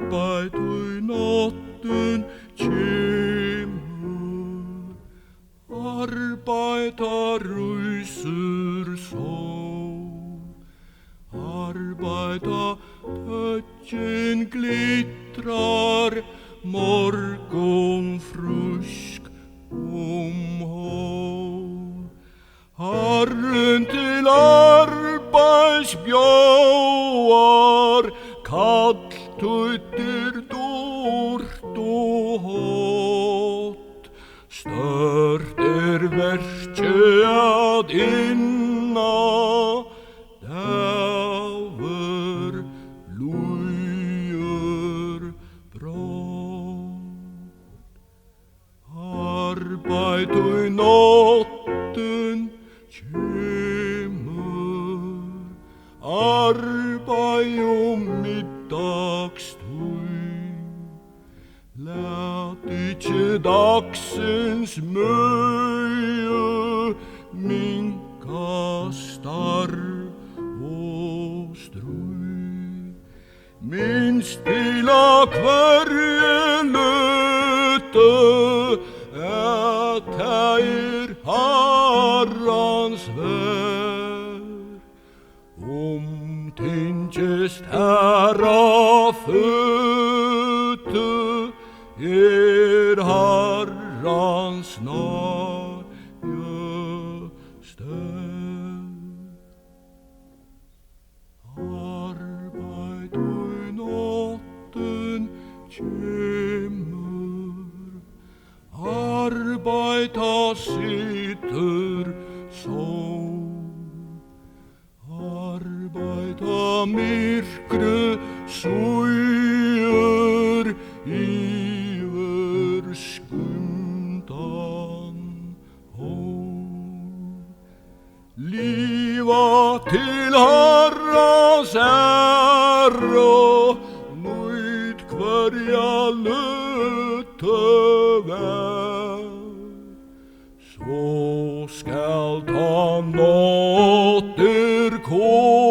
Arbeid og natten kjemur, arbeid røyser sov, arbeid tøtjen glittrar, morgon frusk hov. Herren til arbeids bjóar, kall tuttir dort og hot. Stört verkið að inna, dæver lújur brót. Arbeid og natten kemur, arbeid middagstund. Lät ikkje dagsens møye minka starv og strøy. Minst til hverje løte at det Herrans vær. Tinkjest herra føte Herrans nage sted. Arbeid og natten kjemur, arbeid sitter sov, arbeid myrkre søyer iver skundan hov. Liva til Herras ære, nøyd hverja løte vær. Så skal ta natter kom